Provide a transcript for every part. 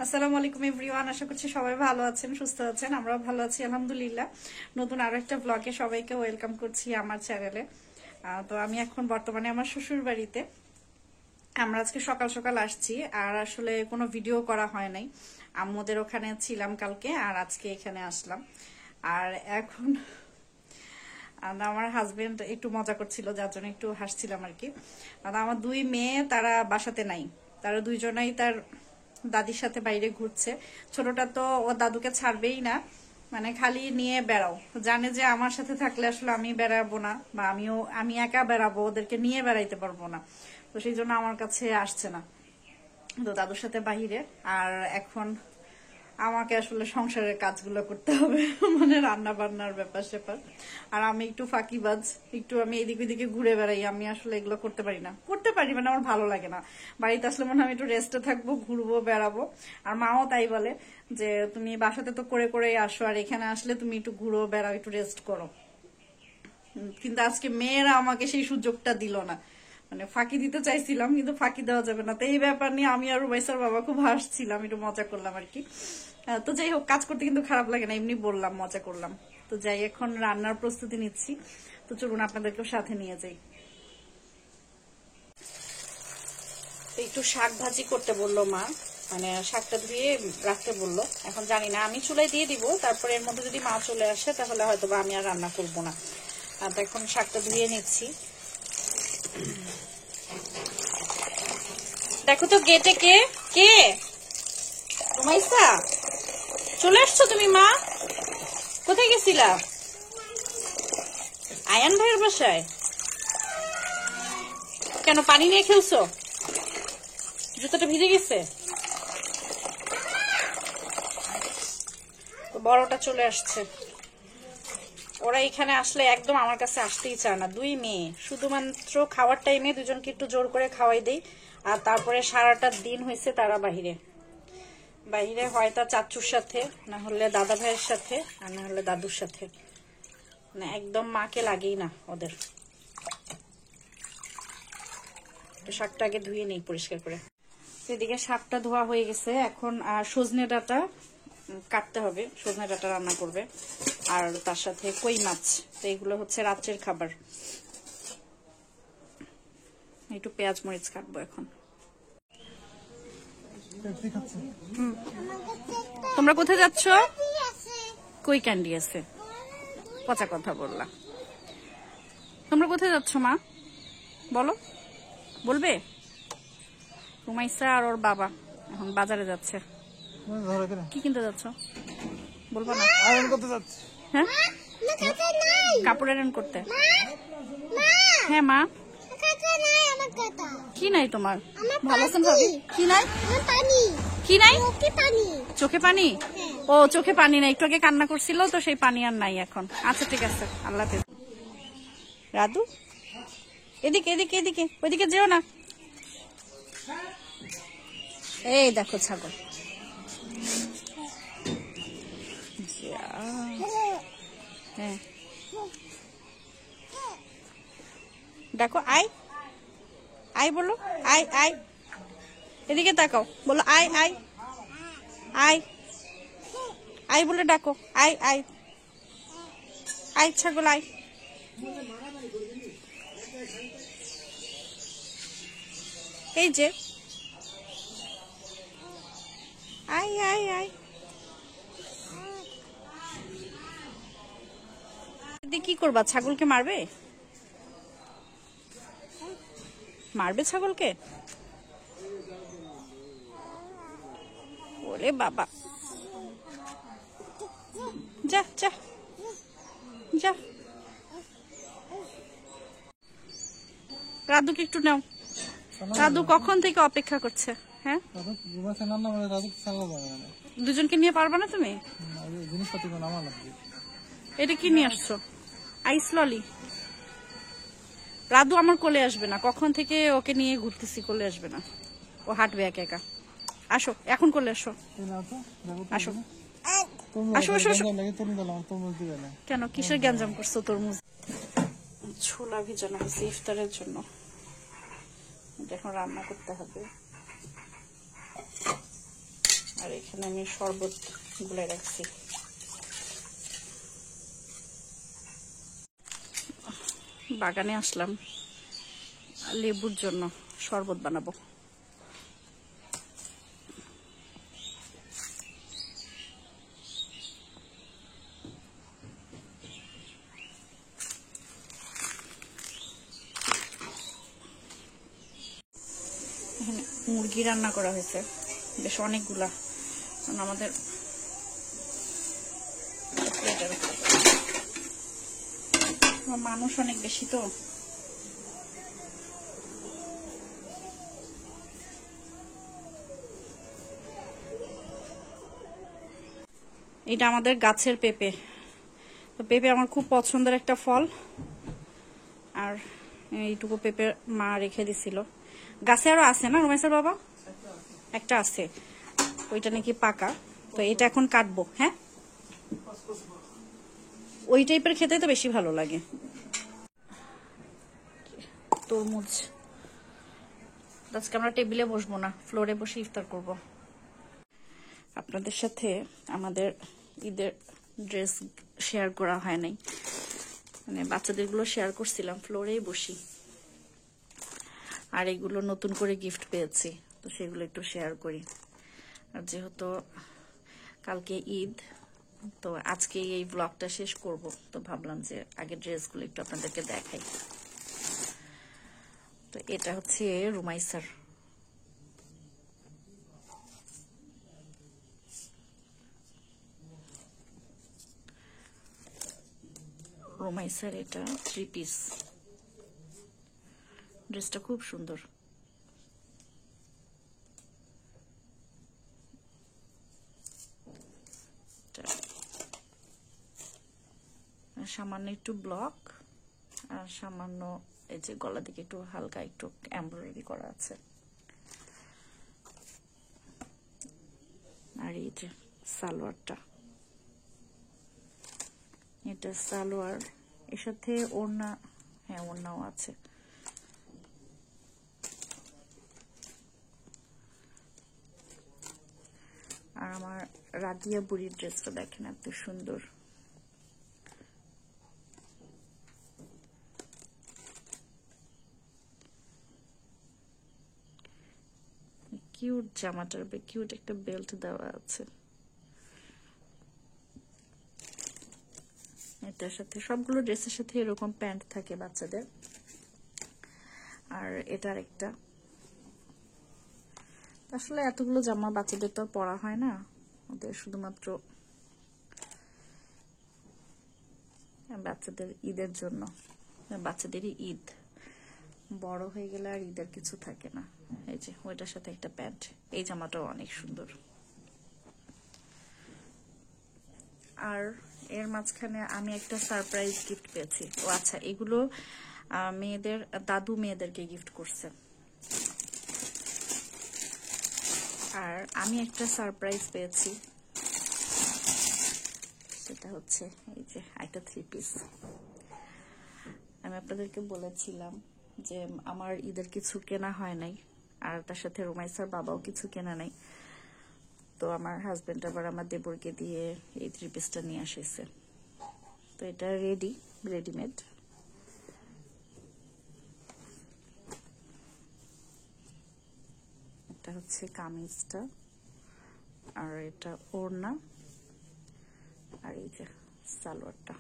আসসালামু আলাইকুম এভরিওয়ান, আশা করছি সবাই ভালো আছেন, সুস্থ আছেন। আমরাও ভালো আছি আলহামদুলিল্লাহ। নতুন আরো একটা ব্লগে সবাইকে ওয়েলকাম করছি আমার চ্যানেলে। তো আমি এখন বর্তমানে আমার শ্বশুর বাড়িতে। আমরা আজকে সকাল সকাল আসছি, আর আসলে কোনো ভিডিও করা হয় নাই। আম্মুদের ওখানে ছিলাম কালকে, আর আজকে এখানে আসলাম। আর এখন আমার হাজবেন্ড একটু মজা করছিল, যার জন্য একটু হাসছিলাম আর কি। আমার দুই মেয়ে তারা বাসাতে নাই, তারা দুইজনাই তার দাদির সাথে বাইরে ঘুরছে। ছোটটা তো ও দাদুকে ছাড়বেই না, মানে খালি নিয়ে বেড়াও, জানে যে আমার সাথে থাকলে আসলে আমি বেড়াবো না, বা আমি একা বেড়াবো, ওদেরকে নিয়ে বেড়াইতে পারবো না। তো সেই জন্য আমার কাছে আসছে না, তো দাদুর সাথে বাহিরে। আর এখন আমাকে আসলে সংসারের কাজগুলো করতে হবে, মানে রান্না বান্নার ব্যাপার স্যাপার। আর আমি একটু ফাঁকিবাজ, একটু আমি এদিক ওদিকে ঘুরে বেড়াই। আমি আসলে এগুলো করতে পারি না, করতে পারি মানে আমার ভালো লাগে না। বাড়িতে আসলে মনে হয় আমি একটু রেস্টে থাকবো, ঘুরবো, বেড়াবো। আর মাও তাই বলে যে তুমি বাসাতে তো করে করেই আসো, আর এখানে আসলে তুমি একটু ঘুরো, বেড়াও, একটু রেস্ট করো। কিন্তু আজকে মেয়েরা আমাকে সেই সুযোগটা দিল না। মানে ফাঁকি দিতে চাইছিলাম, কিন্তু ফাঁকি দেওয়া যাবে না। তো এই ব্যাপার নিয়ে আমি আর রুমাইসার বাবা খুব হাসছিলাম, একটু মজা করলাম আর কি। তো যাই হোক, কাজ করতে কিন্তু খারাপ লাগে না, এমনি বললাম, মজা করলাম। তো যাই, এখন রান্নার প্রস্তুতি নিচ্ছি। তো চলুন আপনাদেরকেও সাথে নিয়ে যাই। একটু শাক ভাজি করতে বললো মা, মানে শাকটা ধুয়ে রাখতে বললো। এখন জানি না, আমি চুলায় দিয়ে দিব, তারপরে এর মধ্যে যদি মা চলে আসে তাহলে হয়তো বা আমি আর রান্না করবো না। তো এখন শাকটা ধুয়ে নিচ্ছি। দেখো তো গেটে কে কে? রুমাইসা, চলে আসছো তুমি? মা কোথায় গেছিলা? আয়ান ভাইয়ের বাসায়? কেন, পানি নিয়ে খেলছো? জুতাটা ভিজে গেছে। বড়টা চলে আসছে। ওরা এখানে আসলে একদম আমার কাছে আসতেই চায় না। দুই মেয়ে, শুধুমাত্র খাওয়ার টাইমে দুজনকে একটু জোর করে খাওয়াই দেই, আর তারপরে সারাটা দিন হয়েছে তারা বাহিরে বাহিরে, হয় তার চাচুর সাথে, না হলে দাদা ভাইয়ের সাথে, আর না হলে দাদুর সাথে। না, একদম মাকে লাগেই না ওদের। শাকটা আগে ধুয়ে নেই পরিষ্কার করে। এদিকে শাকটা ধোয়া হয়ে গেছে, এখন সজনে ডাঁটা কাটতে হবে, সজনে ডাঁটা রান্না করবে, আর তার সাথে কই মাছ। তো এগুলো হচ্ছে রাত্রের খাবার। একটু পেঁয়াজ মরিচ কাটবো এখন। তোমরা কোথায় যাচ্ছ? কই ক্যান্ডি আছে? পচা কথা বললা। তোমরা কোথায় যাচ্ছ মা? বলো, বলবে? রুমাইসা আর ওর বাবা এখন বাজারে যাচ্ছে। কি কিনতে যাচ্ছ বলবো না? আয়রন করতে যাচ্ছি। হ্যাঁ, কাপড় আয়রন করতে। হ্যাঁ মা। কি নাই তোমার? ভালো আছেন ভাবি? কি নাই? কি নাই? চোখে পানি? ও, চোখে পানি নাই, একটু আগে কান্না করছিল তো, সেই পানি আর নাই এখন। আচ্ছা ঠিক আছে, আল্লাহ হাফেজ। রাধু, এদিকে এদিকে এদিকে, ওইদিকে যেও না। এই দেখো ছাগল। হ্যাঁ, দেখো, আয় আয় বলো, আয় আয়, এদিকে তাকাও, বলো আয় আয় আয় আয় বলে ডাকো, আয় আয় আয় ছাগল আয়। এই যে, আয় আয় আয়। কি করবা? ছাগলকে মারবে? মারবে ছাগলকে? ওরে বাবা, যা যা যা। রাধুকে একটু নাও, রাধু কখন থেকে অপেক্ষা করছে। হ্যাঁ, দুজনকে নিয়ে পারবা না তুমি? এটা কি নিয়ে আসছো? আইস ললি? রাধু আমার কোলে আসবে না, কখন থেকে ওকে নিয়ে ঘুরতেছি, কোলে আসবে না, ও হাঁটবে একা একা। আসো এখন, কোলে আসো, আসো আসো আসো আসো। কেন, কিসের গ্যাঞ্জাম করছো? তরমুজ ছোলা ভিজানো হয়েছে ইফতারের জন্য, এখন রান্না করতে হবে। আর এখানে আমি শরবত গুলে রাখছি। বাগানে আসলাম লেবুর জন্য শরবত বানাবো। এখানে মুরগি রান্না করা হয়েছে বেশ অনেকগুলা, কারণ আমাদের মানুষ অনেক বেশি তো। এটা আমাদের গাছের পেঁপে। তো পেঁপে আমার খুব পছন্দের একটা ফল, আর এইটুকু পেঁপে মা রেখে দিছিল। গাছে আরো আছে না রমেশের বাবা? একটা আছে, ওইটা নাকি পাকা। তো এটা এখন কাটবো। হ্যাঁ, ওই টাইপের খেতে তো বেশি ভালো লাগে। তরমুজ। আজকে আমরা টেবিলে বসবো না, ফ্লোরে বসে ইফতার করব। আপনাদের সাথে আমাদের ঈদের ড্রেস শেয়ার করা হয় নাই, মানে বাচ্চাদেরগুলো শেয়ার করছিলাম, ফ্লোরেই বসি। আর এগুলো নতুন করে গিফট পেয়েছি, তো সেগুলো একটু শেয়ার করি। আর যেহেতু কালকে ঈদ, তো আজকে এই ব্লগটা শেষ করব, তো ভাবলাম যে আগে ড্রেসগুলো একটু আপনাদেরকে দেখাই। তো এটা হচ্ছে রুমাইসার। রুমাইসার এটা 3 পিস। ড্রেসটা খুব সুন্দর। সামান্য একটু ব্লক আর সামান্য এই যে গলা দিকে একটু হালকা একটু এমব্রয়ডারি করা আছে। আর এই যে সালোয়ারটা, এটা সালোয়ার, এর সাথে ওড়না, হ্যাঁ ওড়নাও আছে। আর আমার রাদিয়া বুড়ির ড্রেসটা দেখেন এত সুন্দর। কিউট জামাটার কিউট একটা বেল্ট দেওয়া আছে। এটার সাথে সবগুলো ড্রেসের সাথে এরকম প্যান্ট থাকে বাচ্চাদের। আর এটার একটা, আসলে এতগুলো জামা বাচ্চাদের তো পরা হয় না, ওদের শুধুমাত্র বাচ্চাদের ঈদের জন্য। বাচ্চাদেরই ঈদ, বড় হয়ে গেলে আর ঈদের কিছু থাকে না। এই যে ওইটার সাথে একটা প্যান্ট, এই জামাটাও অনেক সুন্দর। আর এর মাঝখানে আমি একটা সারপ্রাইজ গিফট পেয়েছি। ও আচ্ছা, এগুলো মেয়েদের দাদু মেয়েদেরকে গিফট করছে। আর আমি একটা সারপ্রাইজ পেয়েছি, সেটা হচ্ছে এই যে একটা 3 পিস। আমি আপনাদেরকে বলেছিলাম যে আমার ঈদের কিছু কেনা হয় নাই, আর তার সাথে রুমাইসার বাবাও কিছু কেনা নাই। তো আমার হাজবেন্ড আবার আমার দেবরকে দিয়ে এই 3 পিসটা নিয়ে আসছে। তো এটা রেডিমেড। এটা হচ্ছে কামিজটা, আর এটা ওড়না, আর এই যে সালোয়ারটা।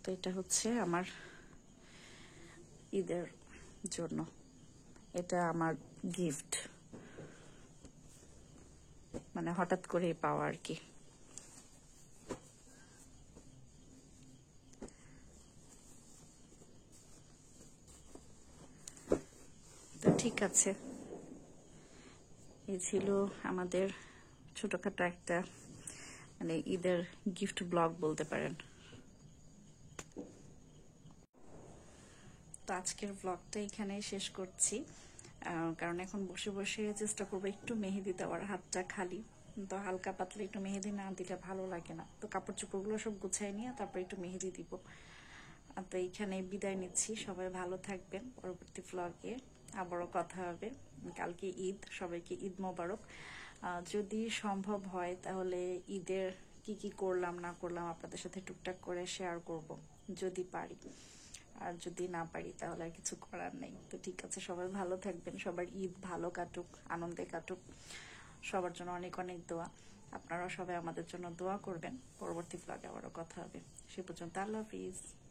তো এটা হচ্ছে আমার ঈদের জন্য, এটা আমার গিফট, মানে হঠাৎ করে পাওয়া আর কি। তো ঠিক আছে, এই ছিল আমাদের ছোটখাটো একটা মানে ঈদের গিফট ব্লগ বলতে পারেন। তো আজকের ব্লগটা এখানেই শেষ করছি, কারণ এখন বসে বসে চেষ্টা করবো একটু মেহেদি দেওয়ার, হাতটা খালি তো হালকা পাতলা একটু মেহেদি না দিলে ভালো লাগে না। তো কাপড় চোপড়গুলো সব গুছাই নিয়ে তারপর একটু মেহেদি দিব। তো এইখানে বিদায় নিচ্ছি, সবাই ভালো থাকবেন, পরবর্তী ব্লগে আবারও কথা হবে। কালকে ঈদ, সবাইকে ঈদ মোবারক। যদি সম্ভব হয় তাহলে ঈদের কি কি করলাম না করলাম আপনাদের সাথে টুকটাক করে শেয়ার করব যদি পারি। আর যদি না পারি তাহলে আর কিছু করার নেই। তো ঠিক আছে, সবাই ভালো থাকবেন, সবার ঈদ ভালো কাটুক, আনন্দে কাটুক। সবার জন্য অনেক অনেক দোয়া। আপনারাও সবাই আমাদের জন্য দোয়া করবেন। পরবর্তী ব্লগে আবারও কথা হবে। সে পর্যন্ত আল্লাহ হাফিজ।